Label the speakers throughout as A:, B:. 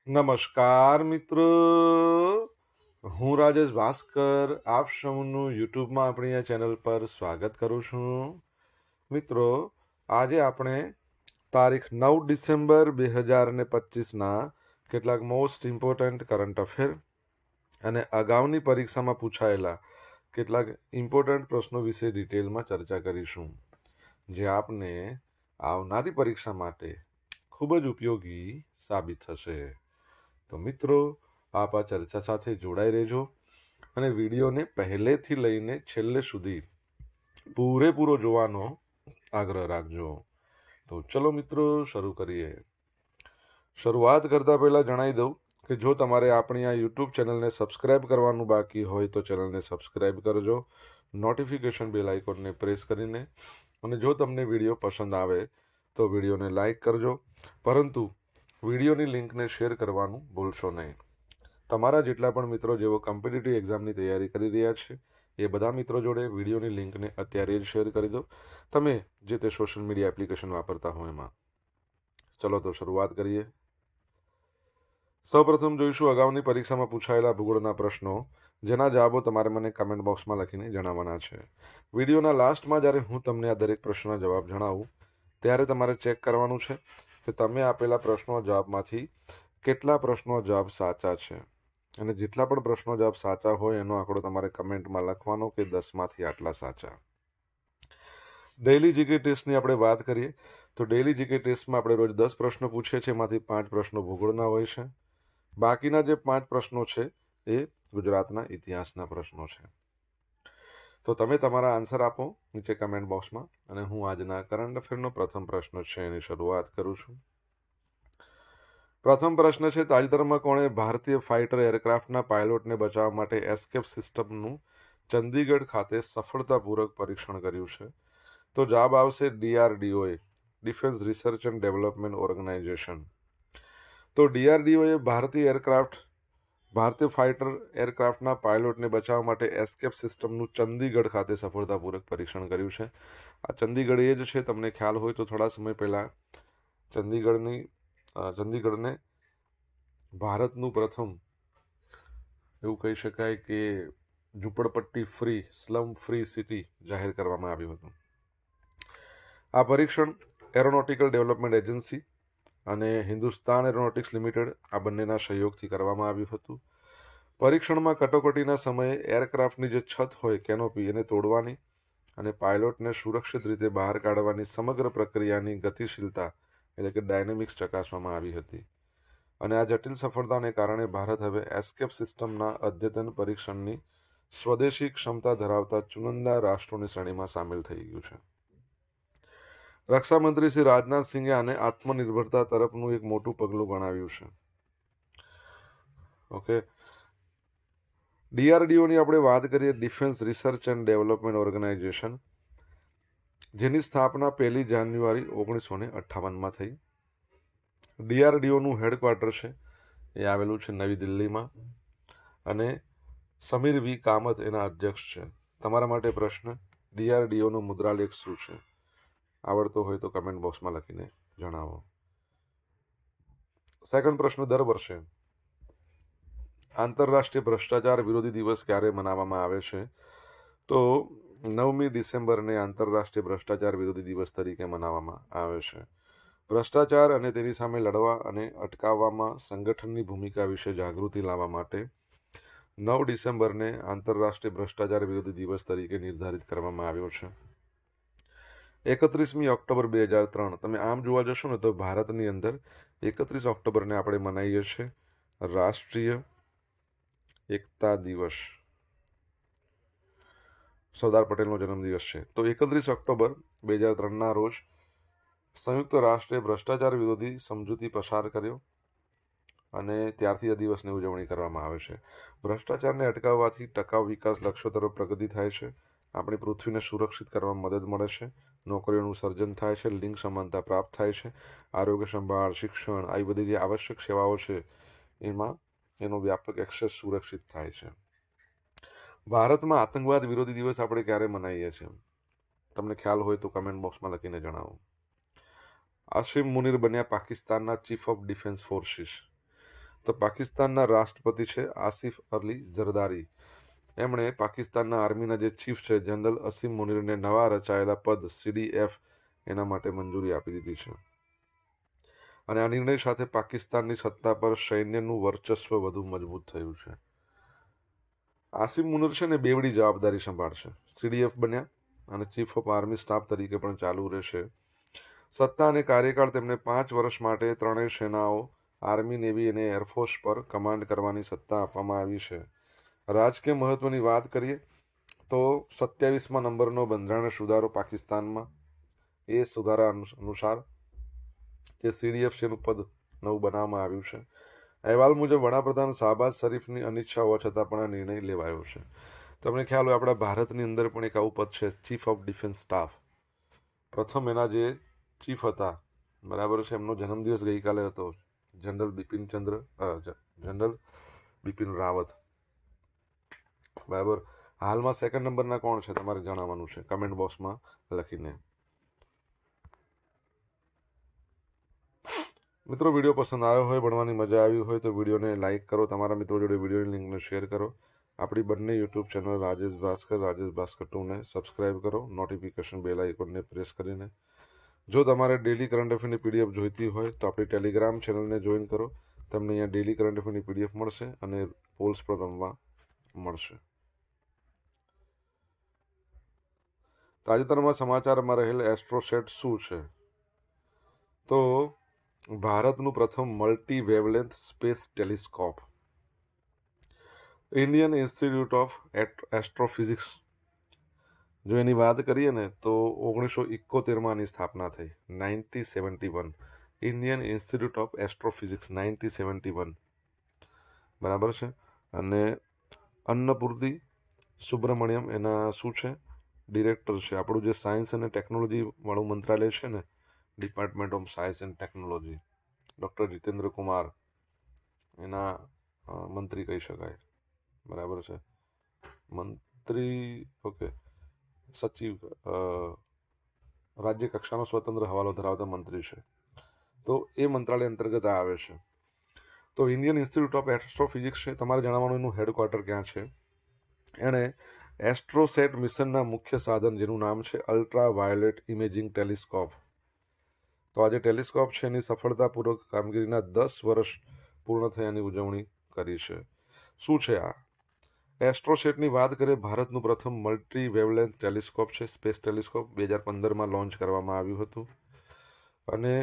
A: નમસ્કાર મિત્રો, હું રાજેશ ભાસ્કર આપ સૌનું યુટ્યુબમાં આપણી આ ચેનલ પર સ્વાગત કરું છું. મિત્રો, આજે આપણે તારીખ 9 ડિસેમ્બર 2025ના કેટલાક મોસ્ટ ઇમ્પોર્ટન્ટ કરંટ અફેર અને અગાઉની પરીક્ષામાં પૂછાયેલા કેટલાક ઇમ્પોર્ટન્ટ પ્રશ્નો વિશે ડિટેલમાં ચર્ચા કરીશું, જે આપને આવનારી પરીક્ષા માટે ખૂબ જ ઉપયોગી સાબિત થશે. તો મિત્રો, આપ આ ચર્ચા સાથે જોડાઈ રહેજો અને વિડીયોને પહેલેથી લઈને છેલ્લે સુધી પૂરેપૂરો જોવાનો આગ્રહ રાખજો. તો ચલો મિત્રો, શરૂ કરીએ. શરૂઆત કરતા પહેલા જણાવી દઉં કે જો તમારે આપણી આ યુટ્યુબ ચેનલને સબસ્ક્રાઇબ કરવાનું બાકી હોય તો ચેનલને સબસ્ક્રાઇબ કરજો, નોટિફિકેશન બેલ આઇકોનને પ્રેસ કરીને, અને જો તમને વિડીયો પસંદ આવે તો વિડીયોને લાઈક કરજો, પરંતુ વિડીયોની લિંકને શેર કરવાનું ભૂલશો નહીં. તમારા જેટલા પણ મિત્રો જેઓ કોમ્પિટિટિવ એક્ઝામની તૈયારી કરી રહ્યા છે એ બધા મિત્રો જોડે વિડીયોની લિંકને અત્યારે જ શેર કરી દો, તમે જે તે સોશિયલ મીડિયા એપ્લિકેશન વાપરતા હો એમાં. ચલો તો શરૂઆત કરીએ. સૌપ્રથમ જોઈશું અગાઉની પરીક્ષામાં પૂછાયેલા ભૂગોળના પ્રશ્નો, જેના જવાબો તમારે મને કમેન્ટ બોક્સમાં લખીને જણાવવાના છે. વિડીયોના લાસ્ટમાં જ્યારે હું તમને આ દરેક પ્રશ્નના જવાબ જણાવું ત્યારે તમારે ચેક કરવાનું છે કે તમે આપેલા પ્રશ્નો જવાબમાંથી કેટલા પ્રશ્નો જવાબ સાચા છે, અને જેટલા પણ પ્રશ્નો જવાબ સાચા હોય એનો આંકડો તમારે કમેન્ટમાં લખવાનો કે 10માંથી આટલા સાચા. ડેઇલી જીકે ટેસ્ટની આપણે વાત કરીએ તો ડેઇલી જીકે ટેસ્ટમાં આપણે રોજ 10 પ્રશ્નો પૂછીએ છીએ, એમાંથી 5 પ્રશ્નો ભૂગોળના હોય છે. બાકીના જે 5 પ્રશ્નો છે એ ગુજરાતના ઇતિહાસના પ્રશ્નો છે. તો તમે તમારા આન્સર આપો નીચે કમેન્ટ બોક્સમાં, અને હું આજના કરંટ અફેરનો પ્રથમ પ્રશ્ન છે એની શરૂઆત કરું છું. પ્રથમ પ્રશ્ન છે, તાજેતરમાં કોણે ભારતીય ફાઇટર એરક્રાફ્ટના પાયલોટને બચાવવા માટે એસ્કેપ સિસ્ટમનું ચંદીગઢ ખાતે સફળતાપૂર્વક પરીક્ષણ કર્યું છે? તો જવાબ આવશે DRDOએ, defence research and development organisation. તો DRDOએ ભારતીય ફાઇટર એરક્રાફ્ટના પાયલોટને બચાવવા માટે એસ્કેપ સિસ્ટમનું ચંદીગઢ ખાતે સફળતાપૂર્વક પરીક્ષણ કર્યું છે. આ ચંદીગઢ એ જ છે, તમને ખ્યાલ હોય તો થોડા સમય પહેલાં ચંદીગઢને ભારતનું પ્રથમ એવું કહી શકાય કે ઝૂંપડપટ્ટી ફ્રી, સ્લમ ફ્રી સિટી જાહેર કરવામાં આવ્યું હતું. આ પરીક્ષણ એરોનોટિકલ ડેવલપમેન્ટ એજન્સી અને હિન્દુસ્તાન એરોનોટિક્સ લિમિટેડ આ બંનેના સહયોગથી કરવામાં આવ્યું હતું. પરીક્ષણમાં કટોકટીના સમયે એરક્રાફ્ટની જે છત હોય, કેનોપી, એને તોડવાની અને પાયલોટને સુરક્ષિત રીતે બહાર કાઢવાની સમગ્ર પ્રક્રિયાની ગતિશીલતા એટલે કે ડાયનેમિક્સ ચકાસવામાં આવી હતી. અને આ જટિલ સફળતાને કારણે ભારત હવે એસ્કેપ સિસ્ટમના અદ્યતન પરીક્ષણની સ્વદેશી ક્ષમતા ધરાવતા ચુનંદા રાષ્ટ્રોની શ્રેણીમાં સામેલ થઈ ગયું છે. રક્ષામંત્રી શ્રી રાજનાથ સિંહે આને આત્મનિર્ભરતા તરફનું એક મોટું પગલું ગણાવ્યું છે. ઓકે, DRDOની આપણે વાત કરીએ, defence research and development organisation, જેની સ્થાપના 1 જાન્યુઆરી 1958માં થઈ. DRDOનું હેડક્વાર્ટર છે એ આવેલું છે નવી દિલ્હીમાં, અને સમીર વી કામત એના અધ્યક્ષ છે. તમારા માટે પ્રશ્ન, DRDOનો મુદ્રાલેખ શું છે? આવડતો હોય તો કમેન્ટ બોક્સમાં લખીને જણાવો. સેકન્ડ પ્રશ્ન, દર વર્ષે આંતરરાષ્ટ્રીય ભ્રષ્ટાચાર વિરોધી દિવસ ક્યારે મનાવવામાં આવે છે? તો 9મી ડિસેમ્બરને આંતરરાષ્ટ્રીય ભ્રષ્ટાચાર વિરોધી દિવસ તરીકે મનાવવામાં આવે છે. ભ્રષ્ટાચાર અને તેની સામે લડવા અને અટકાવવામાં સંગઠનની ભૂમિકા વિશે જાગૃતિ લાવવા માટે 9 ડિસેમ્બરને આંતરરાષ્ટ્રીય ભ્રષ્ટાચાર વિરોધી દિવસ તરીકે નિર્ધારિત કરવામાં આવ્યો છે. 31મી ઓક્ટોબર 2003, તમે આમ જોવા જશો ને તો ભારતની અંદર 31 ઓક્ટોબરને આપણે મનાવીએ છીએ રાષ્ટ્રીય એકતા દિવસ. સરદાર પટેલનો જન્મદિવસ છે. તો 31 ઓક્ટોબર 2003ના રોજ સંયુક્ત રાષ્ટ્રે ભ્રષ્ટાચાર વિરોધી સમજૂતી પસાર કર્યો, અને ત્યારથી આ દિવસની ઉજવણી કરવામાં આવે છે. ભ્રષ્ટાચારને અટકાવવાથી ટકાઉ વિકાસ લક્ષ્યો તરફ પ્રગતિ થાય છે, આપણી પૃથ્વીને સુરક્ષિત કરવામાં મદદ મળે છે, નોકરીઓનું સર્જન થાય છે, લિંગ સમાનતા પ્રાપ્ત થાય છે, આરોગ્ય સંભાળ, શિક્ષણ, આવી બધી જે આવશ્યક સેવાઓ છે એમાં એનો વ્યાપક એક્સેસ સુરક્ષિત થાય છે. ભારતમાં આતંકવાદ વિરોધી દિવસ આપણે ક્યારે મનાવીએ છીએ? તમને ખ્યાલ હોય તો કમેન્ટ બોક્સમાં લખીને જણાવો. આસિમ મુનીર બન્યા પાકિસ્તાનના ચીફ ઓફ ડિફેન્સ ફોર્સિસ. તો પાકિસ્તાનના રાષ્ટ્રપતિ છે આસિફ અલી ઝરદારી. એમણે પાકિસ્તાનના આર્મીના જે ચીફ છે જનરલ અસીમ મુનીરને નવા રચાયેલા પદ CDF એના માટે મંજૂરી આપી દીધી છે. અને આ નિર્ણય સાથે પાકિસ્તાનની સત્તા પર સૈન્યનું વર્ચસ્વ વધુ મજબૂત થયું છે. આસિમ મુનીર છે ને બેવડી જવાબદારી સંભાળશે. CDF બન્યા અને ચીફ ઓફ આર્મી સ્ટાફ તરીકે પણ ચાલુ રહેશે. સત્તા અને કાર્યકાળ તેમને 5 વર્ષ માટે ત્રણેય સેનાઓ આર્મી, નેવી અને એરફોર્સ પર કમાન્ડ કરવાની સત્તા આપવામાં આવી છે. રાજકીય મહત્વની વાત કરીએ તો 27મા નંબરનો બંધારણ સુધારો પાકિસ્તાનમાં, એ સુધારા અનુસાર જે CDF છે એનું પદ નવું બનાવવામાં આવ્યું છે. અહેવાલ મુજબ વડાપ્રધાન શાહબાઝ શરીફની અનિચ્છા હોવા છતાં પણ આ નિર્ણય લેવાયો છે. તમને ખ્યાલ હોય આપણા ભારતની અંદર પણ એક આવું પદ છે, ચીફ ઓફ ડિફેન્સ સ્ટાફ. પ્રથમ એના જે ચીફ હતા, બરાબર છે, એમનો જન્મદિવસ ગઈકાલે હતો, જનરલ બિપિન રાવત. બરાબર. હાલમાં સેકન્ડ નંબરના કોણ છે તમારે જણાવવાનું છે કમેન્ટ બોક્સમાં લખીને. મિત્રો, વિડીયો પસંદ આવ્યો હોય, ભણવાની મજા આવી હોય તો વિડીયોને લાઇક કરો, તમારા મિત્રો જોડે વિડીયોની લિંકને શેર કરો. આપણી બંને યુટ્યુબ ચેનલ રાજેશ ભાસ્કર 2ને સબસ્ક્રાઇબ કરો, નોટિફિકેશન બેલ આઇકોનને પ્રેસ કરીને. જો તમારે ડેલી કરંટ અફેરની PDF જોઈતી હોય તો આપણી ટેલિગ્રામ ચેનલને જોઈન કરો. તમને અહીંયા ડેલી કરંટ અફેરની PDF મળશે અને પોલ્સ પણ રમવા મળશે. તાજેતરમાં સમાચારમાં રહેલ એસ્ટ્રોસેટ શું છે? તો ભારતનું પ્રથમ multi wavelength space telescope, Indian institute of astrophysics. જો એની વાત કરીએ ને તો 1971માં આની સ્થાપના થઈ, 1971. ઇન્ડિયન ઇન્સ્ટિટ્યૂટ ઓફ એસ્ટ્રોફિઝિક્સ 1971, બરાબર છે. અને અન્નપૂર્તિ સુબ્રમણ્યમ એના શું છે? ડિરેક્ટર છે. આપણું જે સાયન્સ અને ટેકનોલોજી વાળું મંત્રાલય છે ને, department of science and technology, doctor Jitendra Kumar એના મંત્રી કહી શકાય, બરાબર છે. મંત્રી, ઓકે, સચિવ, રાજ્ય કક્ષાનો સ્વતંત્ર હવાલો ધરાવતા મંત્રી છે. તો એ મંત્રાલય અંતર્ગત આવે છે. તો ઇન્ડિયન ઇન્સ્ટિટ્યૂટ ઓફ એસ્ટ્રોફિઝિક્સ છે. તમારે જણાવવાનું એનું હેડક્વાર્ટર ક્યાં છે. એણે એસ્ટ્રોસેટ મિશનના મુખ્ય સાધન, જેનું નામ છે અલ્ટ્રા વાયોલેટ ઇમેજિંગ ટેલિસ્કોપ. તો આજે ટેલિસ્કોપ છે એની સફળતાપૂર્વક કામગીરીના 10 વર્ષ પૂર્ણ થયાની ઉજવણી કરી છે. શું છે આ એસ્ટ્રોસેટની વાત કરીએ? ભારતનું પ્રથમ મલ્ટી વેવલેન્થ ટેલિસ્કોપ છે, સ્પેસ ટેલિસ્કોપ. 2015માં લોન્ચ કરવામાં આવ્યું હતું. અને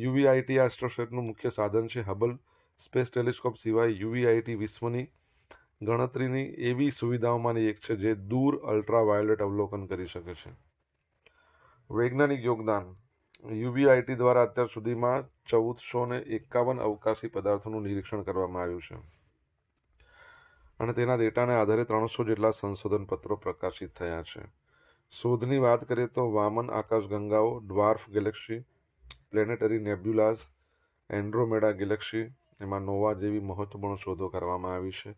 A: UVIT એસ્ટ્રોસેટનું મુખ્ય સાધન છે. હબલ સ્પેસ ટેલિસ્કોપ સિવાય UVIT વિશ્વની ગણતરીની એવી સુવિધાઓમાંની એક છે જે દૂર અલ્ટ્રાવાયોલેટ અવલોકન કરી શકે છે. વૈજ્ઞાનિક યોગદાન: UVIT દ્વારા અત્યાર સુધીમાં 1451 અવકાશી પદાર્થોનું નિરીક્ષણ કરવામાં આવ્યું છે અને તેના ડેટાના આધારે 300 જેટલા સંશોધન પત્રો પ્રકાશિત થયા છે. શોધની વાત કરીએ તો વામન આકાશગંગાઓ, dwarf Galaxy, planetary નેબ્યુલાઝ, Andromeda Galaxy, એમાં નોવા જેવી મહત્વપૂર્ણ શોધો કરવામાં આવી છે.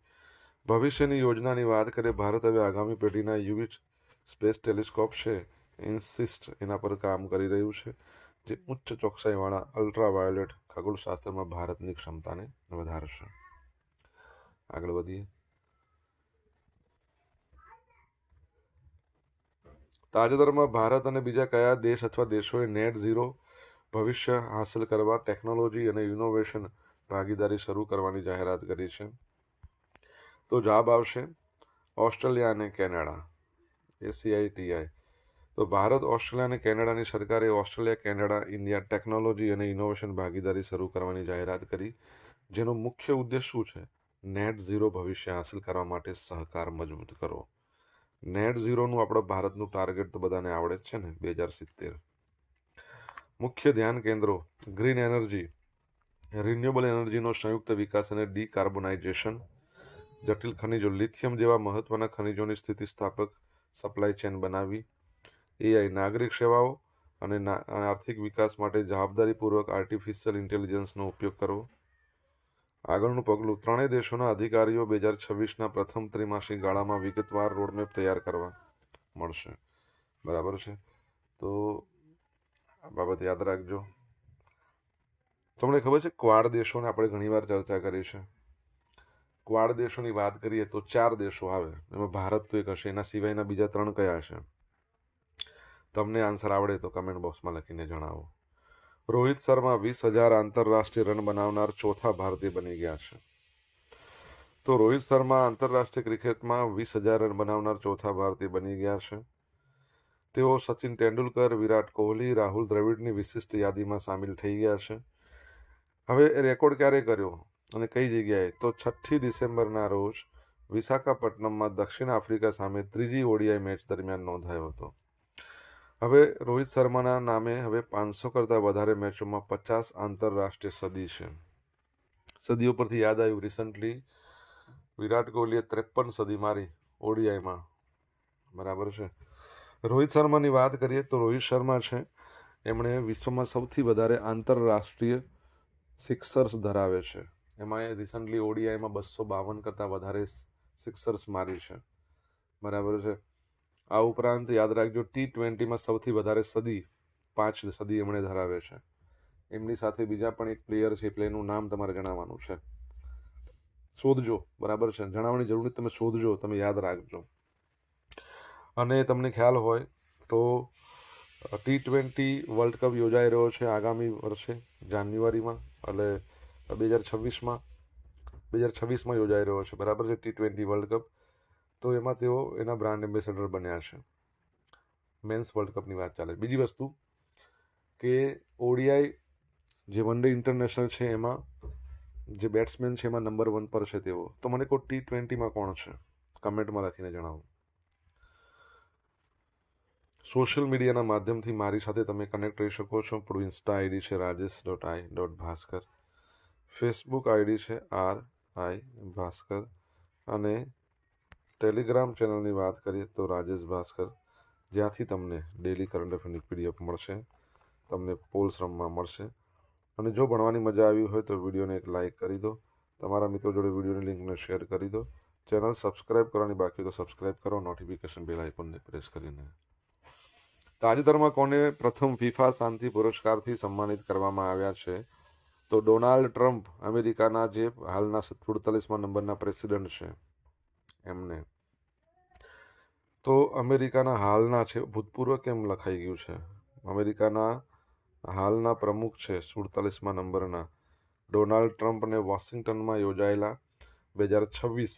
A: ભવિષ્યની યોજનાની વાત કરીએ, ભારત હવે આગામી પેઢીના યુવી સ્પેસ ટેલિસ્કોપ છે ઇન્સિસ્ટ એના પર કામ કરી રહ્યું છે, જે ઉચ્ચ ચોકસાઈવાળા અલ્ટ્રાવાયોલેટ ખગોળશાસ્ત્રમાં ભારતની ક્ષમતાને વધારશે. આગળ વધીએ. તાજેતરમાં ભારત અને બીજા કયા દેશ અથવા દેશોએ નેટ ઝીરો ભવિષ્ય હાંસલ કરવા ટેકનોલોજી અને ઇનોવેશન ભાગીદારી શરૂ કરવાની જાહેરાત કરી છે? તો જવાબ આવશે ઓસ્ટ્રેલિયા અને કેનેડા, ACITI. તો ભારત, ઓસ્ટ્રેલિયા અને કેનેડાની સરકારે ઓસ્ટ્રેલિયા કેનેડા ઇન્ડિયા ટેકનોલોજી અને ઇનોવેશન ભાગીદારી શરૂ કરવાની જાહેરાત કરી, જેનો મુખ્ય ઉદ્દેશ શું છે? નેટ ઝીરો ભવિષ્ય હાંસલ કરવા માટે સહકાર મજબૂત કરવો. નેટ ઝીરોનું આપણા ભારતનું ટાર્ગેટ તો બધાને આવડે જ છે ને, 2070. મુખ્ય ધ્યાન કેન્દ્રો: ગ્રીન એનર્જી, રિન્યુએબલ એનર્જીનો સંયુક્ત વિકાસ અને ડીકાર્બોનાઇઝેશન, જટિલ ખનિજો, લિથિયમ જેવા મહત્વના ખનિજોની સ્થિતિસ્થાપક સપ્લાય ચેન બનાવવી, AI, નાગરિક સેવાઓ અને આર્થિક વિકાસ માટે જવાબદારીપૂર્વક આર્ટિફિશિયલ ઇન્ટેલિજન્સનો ઉપયોગ કરવો. આગળનું પગલું: ત્રણેય દેશોના અધિકારીઓ 2026ના પ્રથમ ત્રિમાસિક ગાળામાં વિગતવાર રોડમેપ તૈયાર કરવા મળશે, બરાબર છે. તો આ બાબત યાદ રાખજો. તમને ખબર છે ક્વાડ દેશોને આપણે ઘણીવાર ચર્ચા કરી છે. ક્વાડ દેશોની વાત કરીએ તો 4 દેશો આવે, એમાં ભારત તો એક હશે, એના સિવાયના બીજા 3 કયા હશે? તમને આન્સર આવડે તો કમેન્ટ બોક્સમાં લખીને જણાવો. રોહિત શર્મા 20,000 આંતરરાષ્ટ્રીય રન બનાવનાર ચોથા ભારતીય બની ગયા છે. તો રોહિત શર્મા આંતરરાષ્ટ્રીય ક્રિકેટમાં 20,000 રન બનાવનાર ચોથા ભારતીય બની ગયા છે. તેઓ સચિન તેંડુલકર, વિરાટ કોહલી, રાહુલ દ્રવિડની વિશિષ્ટ યાદીમાં સામેલ થઈ ગયા છે. હવે એ રેકોર્ડ ક્યારે કર્યો અને કઈ જગ્યાએ? તો 6 ડિસેમ્બરના રોજ વિશાખાપટ્ટનમમાં દક્ષિણ આફ્રિકા સામે ત્રીજી ઓડીઆઈ મેચ દરમિયાન નોંધાયો હતો. હવે રોહિત શર્માના નામે હવે 500 કરતાં વધારે મેચોમાં 50 આંતરરાષ્ટ્રીય સદી છે. સદીઓ પરથી યાદ આવ્યું, રિસન્ટલી વિરાટ કોહલીએ 53 સદી મારી ઓડીઆઈમાં, બરાબર છે. રોહિત શર્માની વાત કરીએ તો રોહિત શર્મા છે, એમણે વિશ્વમાં સૌથી વધારે આંતરરાષ્ટ્રીય સિક્સર્સ ધરાવે છે. એમાં એ રિસન્ટલી ઓડીઆઈમાં 252 કરતાં વધારે સિક્સર્સ મારી છે, બરાબર છે. આ ઉપરાંત યાદ રાખજો, T20માં સૌથી વધારે સદી 5 સદી એમણે ધરાવે છે. એમની સાથે બીજા પણ એક પ્લેયર છે, પ્લેયરનું નામ તમારે જણાવવાનું છે, શોધજો, બરાબર છે. જણાવવાની જરૂર નથી, તમે શોધજો, તમે યાદ રાખજો. અને તમને ખ્યાલ હોય તો T20 વર્લ્ડ કપ યોજાઈ રહ્યો છે આગામી વર્ષે જાન્યુઆરીમાં, એટલે 2026માં યોજાઈ રહ્યો છે, બરાબર છે, T20 વર્લ્ડ કપ. તો એમાં તેઓ એના બ્રાન્ડ એમ્બેસેડર બન્યા છે. મેન્સ વર્લ્ડ કપની વાત ચાલે. બીજી વસ્તુ કે ઓડીઆઈ જે વન ડે ઇન્ટરનેશનલ છે એમાં જે બેટ્સમેન છે એમાં નંબર 1 પર છે તેઓ. તો મને કોઈ T20માં કોણ છે? કમેન્ટમાં લખીને જણાવો. સોશિયલ મીડિયાના માધ્યમથી મારી સાથે તમે કનેક્ટ રહી શકો છો. આપણું ઇન્સ્ટા આઈડી છે rajesh.i.bhaskar, ફેસબુક આઈડી છે RI ભાસ્કર, અને ટેલિગ્રામ ચેનલની વાત કરીએ તો રાજેશ ભાસ્કર, જ્યાંથી તમને ડેલી કરંટ અફેરની પીડીએફ મળશે, તમને પોલ્સ રમવા મળશે. અને જો ભણવાની મજા આવી હોય તો વિડીયોને એક લાઇક કરી દો, તમારા મિત્રો જોડે વિડીયોની લિંકને શેર કરી દો. ચેનલ સબસ્ક્રાઇબ કરવાની બાકી તો સબસ્ક્રાઇબ કરો, નોટિફિકેશન બેલ આઇકોનને પ્રેસ કરીને. તાજેતરમાં કોને પ્રથમ ફીફા શાંતિ પુરસ્કારથી સન્માનિત કરવામાં આવ્યા છે? તો ડોનાલ્ડ ટ્રમ્પ, અમેરિકાના જે હાલના 47મા નંબરના પ્રેસિડન્ટ છે એમને. તો અમેરિકાના હાલના છે, ભૂતપૂર્વ કેમ લખાઈ ગયું છે? અમેરિકાના હાલના પ્રમુખ છે 47મા નંબરના ડોનાલ્ડ ટ્રમ્પને વોશિંગ્ટનમાં યોજાયેલા 2026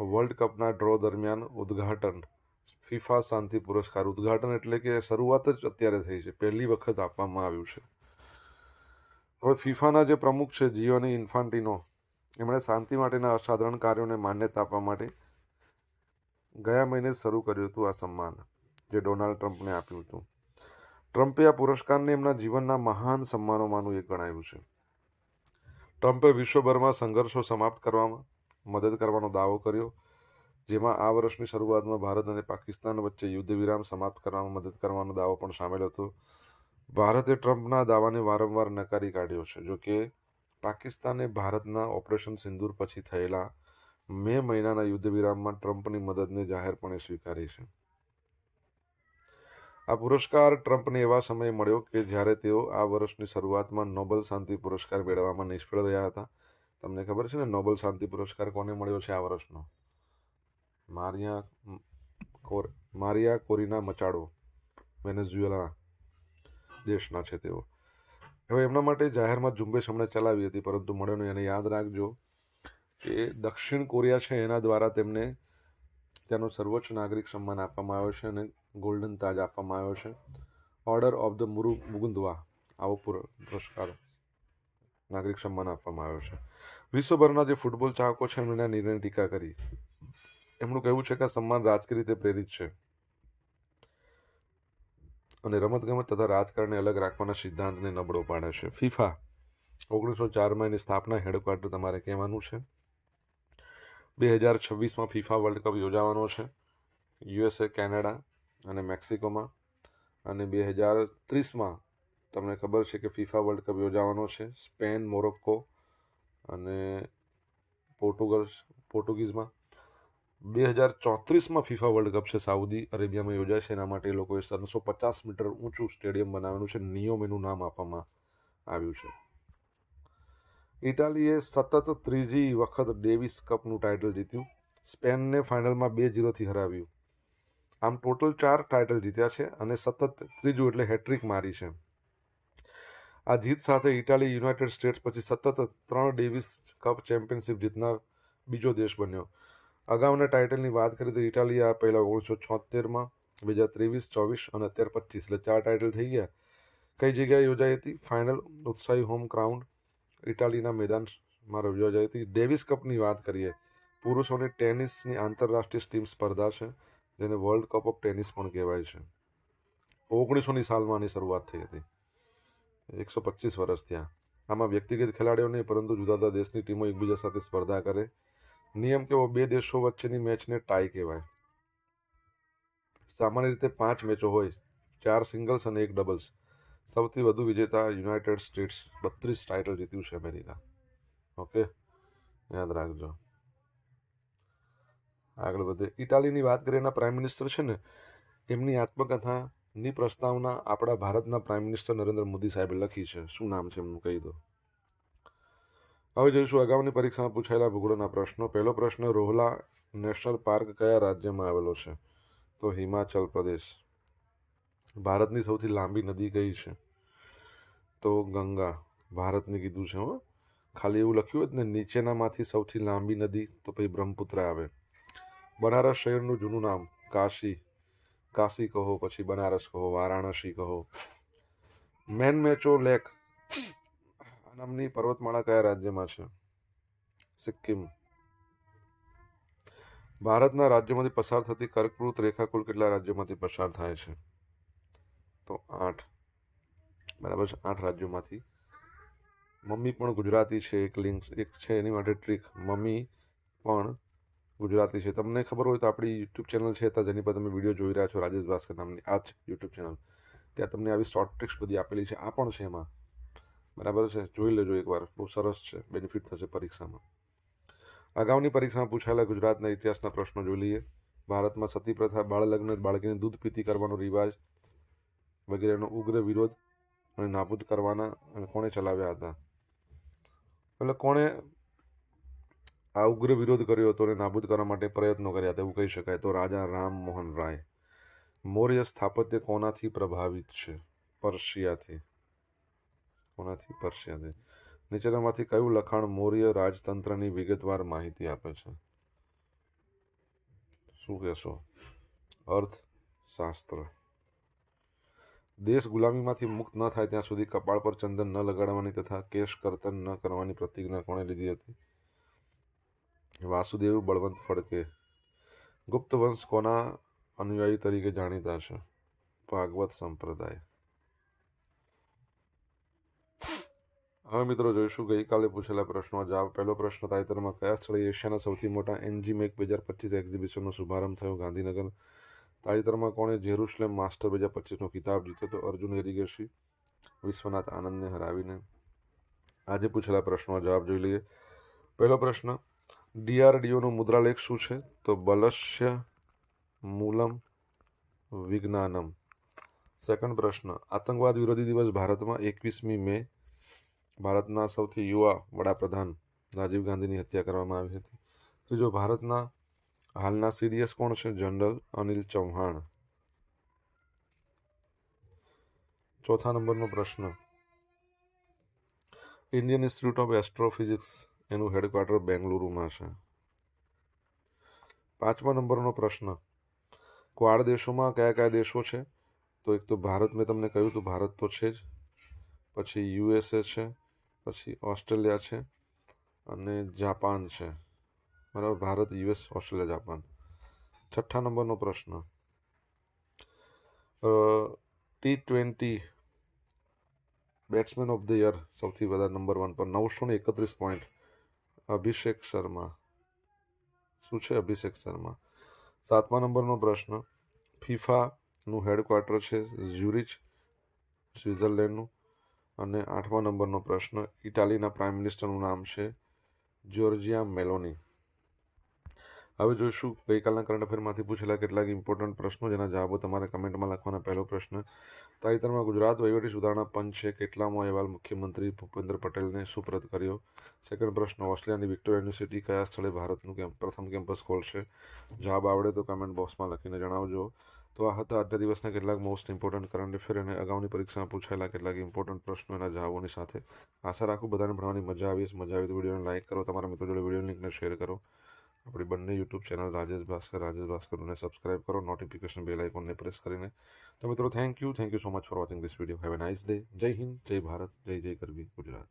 A: વર્લ્ડ કપના ડ્રો દરમિયાન ઉદ્ઘાટન ફીફા શાંતિ પુરસ્કાર, ઉદ્ઘાટન એટલે કે શરૂઆત જ અત્યારે થઈ છે, પહેલી વખત આપવામાં આવ્યું છે. હવે ફીફાના જે પ્રમુખ છે જિયોની ઇન્ફાન્ટિનો, એમણે શાંતિ માટેના અસાધારણ કાર્યોને માન્યતા આપવા માટે ગયા મહિને શરૂ કર્યું હતું આ સન્માન, જે ડોનાલ્ડ ટ્રમ્પને આપ્યું હતું. ટ્રમ્પે આ પુરસ્કારને એમના જીવનના મહાન સન્માનોમાંનું એક ગણાવ્યું છે. ટ્રમ્પે વિશ્વભરમાં સંઘર્ષો સમાપ્ત કરવામાં મદદ કરવાનો દાવો કર્યો, જેમાં આ વર્ષની શરૂઆતમાં ભારત અને પાકિસ્તાન વચ્ચે યુદ્ધ વિરામ સમાપ્ત કરવામાં મદદ કરવાનો દાવો પણ સામેલ હતો. ભારતે ટ્રમ્પના દાવાને વારંવાર નકારી કાઢ્યો છે. જોકે પાકિસ્તાને ભારતના ઓપરેશન સિંદૂર પછી થયેલા મે મહિનાના યુદ્ધ વિરામમાં ટ્રમ્પની મદદને જાહેરપણે સ્વીકારી છે. આ પુરસ્કાર ટ્રમ્પને એવા સમયે મળ્યો કે જ્યારે તેઓ આ વર્ષની શરૂઆતમાં નોબેલ શાંતિ પુરસ્કાર મેળવવામાં નિષ્ફળ રહ્યા હતા. તમને ખબર છે ને નોબેલ શાંતિ પુરસ્કાર કોને મળ્યો છે આ વર્ષનો? મારિયા કોરિના મચાડો, વેનેઝુએલા દેશના છે તેઓ. હવે એમના માટે જાહેરમાં ઝુંબેશ હમણાં ચલાવી હતી, પરંતુ મળ્યો નહીં. અને યાદ રાખજો કે દક્ષિણ કોરિયા છે એના દ્વારા તેમને ત્યાંનો સર્વોચ્ચ નાગરિક સન્માન આપવામાં આવ્યો છે અને ગોલ્ડન તાજ આપવામાં આવ્યો છે, ઓર્ડર ઓફ ધ મુકુંદવા. આવો પુરસ્કાર નાગરિક સન્માન આપવામાં આવ્યો છે. વિશ્વભરના જે ફૂટબોલ ચાહકો છે એમણે નિર્ણય ટીકા કરી. એમનું કહેવું છે કે આ સન્માન રાજકીય રીતે પ્રેરિત છે અને રમતગમત તથા રાજકારણને અલગ રાખવાના સિદ્ધાંતને નબળો પાડે છે. ફીફા 1904માં એની સ્થાપના, હેડક્વાર્ટર તમારે કહેવાનું છે. 2026માં ફીફા વર્લ્ડ કપ યોજાવાનો છે USA, કેનેડા અને મેક્સિકોમાં. અને 2030માં તમને ખબર છે કે ફીફા વર્લ્ડ કપ યોજાવાનો છે સ્પેન, મોરોક્કો અને પોર્ટુગીઝમાં. 2034માં ફીફા વર્લ્ડ કપ છે સાઉદી અરેબિયામાં યોજાય છે. એના માટે એ લોકોએ 750 મીટર ઊંચું સ્ટેડિયમ બનાવેલું છે. નિયોમ એનું નામ આપવામાં આવ્યું છે. ઇટાલીએ સતત ત્રીજી વખત ડેવિસ કપનું ટાઇટલ જીત્યું. સ્પેનને ફાઇનલમાં 2-0થી હરાવ્યું. આમ ટોટલ 4 ટાઇટલ જીત્યા છે અને સતત ત્રીજું એટલે હેટ્રિક મારી છે. આ જીત સાથે ઇટાલી યુનાઇટેડ સ્ટેટ્સ પછી સતત 3 ડેવિસ કપ ચેમ્પિયનશિપ જીતનાર બીજો દેશ બન્યો. અગાઉના ટાઇટલની વાત કરીએ તો ઇટાલીએ આ પહેલાં 1976માં, 2023, 24 અને અત્યારે 25 એટલે 4 ટાઇટલ થઈ ગયા. કઈ જગ્યાએ યોજાઈ હતી ફાઇનલ? ઉત્સાહી હોમ ગ્રાઉન્ડ ઇટાલીના મેદાનમાં યોજાઈ હતી. ડેવિસ કપની વાત કરીએ, પુરુષોની ટેનિસની આંતરરાષ્ટ્રીય ટીમ સ્પર્ધા છે, જેને વર્લ્ડ કપ ઓફ ટેનિસ પણ કહેવાય છે. 1900ની સાલમાં આની શરૂઆત થઈ હતી. 125 વર્ષ થયા. આમાં વ્યક્તિગત ખેલાડીઓ નહીં, પરંતુ જુદા જુદા દેશની ટીમો એકબીજા સાથે સ્પર્ધા કરે. નિયમ કેવો? 2 દેશો વચ્ચેની મેચને ટાઈ કહેવાય. સામાન્ય રીતે 5 મેચો હોય, 4 સિંગલ્સ અને 1 ડબલ્સ. સૌથી વધુ વિજેતા યુનાઇટેડ સ્ટેટ્સ, 32 ટાઇટલ જીત્યું છે અમેરિકા. ઓકે, યાદ રાખજો. આગળ વધે. ઇટાલીની વાત કરીએ, એના પ્રાઇમ મિનિસ્ટર છે ને, એમની આત્મકથાની પ્રસ્તાવના આપણા ભારતના પ્રાઇમ મિનિસ્ટર નરેન્દ્ર મોદી સાહેબે લખી છે. શું નામ છે એમનું કહી દો. હવે જોઈશું અગાઉની પરીક્ષામાં પૂછાયેલા ભૂગોળના પ્રશ્નો. પહેલો પ્રશ્ન, રોહલા નેશનલ પાર્ક કયા રાજ્યમાં આવેલો છે? તો હિમાચલ પ્રદેશ. ભારતની સૌથી લાંબી નદી કઈ છે? તો ગંગા. ભારતની કીધું છે હો, ખાલી એવું લખ્યું હોય ને નીચેનામાંથી સૌથી લાંબી નદી, તો પછી બ્રહ્મપુત્ર આવે. બનારસ શહેરનું જૂનું નામ? કાશી. કાશી કહો, પછી બનારસ કહો, વારાણસી કહો. મેન મેચો લેક નામની પર્વતમાળા કયા રાજ્યમાં છે? સિક્કિમ. ભારતના રાજ્યોમાંથી પસાર થતી કર્કવૃત રેખા કુલ કેટલા રાજ્યોમાંથી પસાર થાય છે? તો 8. બરાબર છે, 8 રાજ્યોમાંથી. મમ્મી પણ ગુજરાતી છે, એક લિંક એક છે એની માટે ટ્રીક. મમ્મી પણ ગુજરાતી છે. તમને ખબર હોય તો આપણી યુટ્યુબ ચેનલ છે, જેની પર તમે વિડીયો જોઈ રહ્યા છો, રાજેશ ભાસ્કર નામની આ જ યુટ્યુબ ચેનલ. ત્યાં તમને આવી શોર્ટ ટ્રિક્સ બધી આપેલી છે. આ પણ છે એમાં. બરાબર છે, જોઈ લેજો એકવાર, બહુ સરસ છે, બેનિફિટ થશે પરીક્ષામાં. અગાઉની પરીક્ષામાં પૂછાયેલા ગુજરાતના ઇતિહાસના પ્રશ્નો જોઈ લઈએ. ભારતમાં સતી પ્રથા, બાળ લગ્ન, બાળકીને દૂધ પીતી કરવાનો રિવાજ વગેરેનો ઉગ્ર વિરોધ અને નાબૂદ કરવાના અને કોણે ચલાવ્યા હતા? એટલે કોણે આ ઉગ્ર વિરોધ કર્યો હતો અને નાબૂદ કરવા માટે પ્રયત્નો કર્યા હતા એવું કહી શકાય? તો રાજા રામમોહન રાય. મૌર્ય સ્થાપત્ય કોનાથી પ્રભાવિત છે? પર્શિયાથી. કોનાથી? પર્શિયાથી. નીચેનામાંથી કયું લખાણ મૌર્ય રાજતંત્રની વિગતવાર માહિતી આપે છે? શું કહેશો? અર્થશાસ્ત્ર. દેશ ગુલામીમાંથી મુક્ત ન થાય ત્યાં સુધી કપાળ પર ચંદન ન લગાડવાની તથા કેશ કર્તન ન કરવાની પ્રતિજ્ઞા કોણે લીધી હતી? વાસુદેવ બળવંત ફડકે. ગુપ્ત વંશ કોના અનુયાયી તરીકે જાણીતા છે? ભાગવત સંપ્રદાય. હવે મિત્રો જોઈશું ગઈકાલે પૂછેલા પ્રશ્નો જવાબ. પહેલો પ્રશ્ન, તાજેતરમાં કયા સ્થળે એશિયાના સૌથી મોટા એનજીમેક 2025 એક્ઝિબિશનનો શુભારંભ થયો? ગાંધીનગર. તાજેતરમાં કોણે જેરુસલેમ માસ્ટર 2025નો ખિતાબ જીત્યો? તો અર્જુન એરિગેસી, વિશ્વનાથ આનંદને હરાવીને. આજે પૂછેલા પ્રશ્નો જવાબ જોઈ લઈએ. પહેલો પ્રશ્ન, ડીઆરડીઓનું મુદ્રાલેખ શું છે? તો બલસ્ય મૂલમ વિજ્ઞાનમ. સેકન્ડ પ્રશ્ન, આતંકવાદ વિરોધી દિવસ ભારતમાં 21મી મે ભારતના સૌથી યુવા વડાપ્રધાન રાજીવ ગાંધીની હત્યા કરવામાં આવી હતી. ત્રીજો, ભારતના હાલના સીડીએસ કોણ છે? જનરલ અનિલ ચૌહાણ. ચોથા નંબરનો પ્રશ્ન, ઇન્ડિયન ઇન્સ્ટિટ્યૂટ ઓફ એસ્ટ્રોફિઝિક્સ એનું હેડક્વાર્ટર બેંગલુરુમાં છે. પાંચમા નંબરનો પ્રશ્ન, ક્વાડ દેશોમાં કયા કયા દેશો છે? તો એક તો ભારત, મેં તમને કહ્યું હતું ભારત તો છે જ, પછી યુએસએ છે, પછી ઓસ્ટ્રેલિયા છે અને જાપાન છે. બરાબર, ભારત, યુએસ, ઓસ્ટ્રેલિયા, જાપાન. છઠ્ઠા નંબરનો પ્રશ્ન, T20 batsman of the year સૌથી વધારે નંબર 1 પર 931 પોઈન્ટ અભિષેક શર્મા. શું છે? અભિષેક શર્મા. સાતમા નંબરનો પ્રશ્ન, ફિફાનું હેડક્વાર્ટર છે ઝ્યુરિચ, સ્વિટ્ઝરલેન્ડનું. અને આઠમા નંબરનો પ્રશ્ન, ઇટાલીના પ્રાઇમ મિનિસ્ટરનું નામ છે જ્યોર્જિયા મેલોની. હવે જોઈશું ગઈકાલના કરંટ અફેરમાંથી પૂછેલા કેટલાક ઇમ્પોર્ટન્ટ પ્રશ્નો, જેના જવાબો તમારે કમેન્ટમાં લખવાના. પહેલો પ્રશ્ન, તાજેતરમાં ગુજરાત વહીવટી સુધારણા પંચે કેટલામો અહેવાલ મુખ્યમંત્રી ભૂપેન્દ્ર પટેલને સુપ્રત કર્યો? સેકન્ડ પ્રશ્ન, ઓસ્ટ્રેલિયાની વિક્ટોરિયા યુનિવર્સિટી કયા સ્થળે ભારતનું પ્રથમ કેમ્પસ ખોલશે? જવાબ આવડે તો કમેન્ટ બોક્સમાં લખીને જણાવજો. તો આ હતા આજના દિવસના કેટલાક મોસ્ટ ઇમ્પોર્ટન્ટ કરંટ અફેર અને અગાઉની પરીક્ષામાં પૂછાયેલા કેટલાક ઇમ્પોર્ટન્ટ પ્રશ્નો એના જવાબોની સાથે. આશા રાખું બધાને ભણવાની મજા આવી હશે. મજા આવી તો વિડીયોને લાઇક કરો, તમારા મિત્રો જોડે વિડીયો લિંકને શેર કરો. આપણી બંને યુટ્યુબ ચેનલ રાજેશ ભાસ્કરને સબસ્ક્રાઇબ કરો, નોટિફિકેશન બેલ આઇકોનને પ્રેસ કરીને. તો મિત્રો, thank you so much for watching this video. Have a nice day. જય હિન્દ, જય ભારત, જય જય ગરવી ગુજરાત.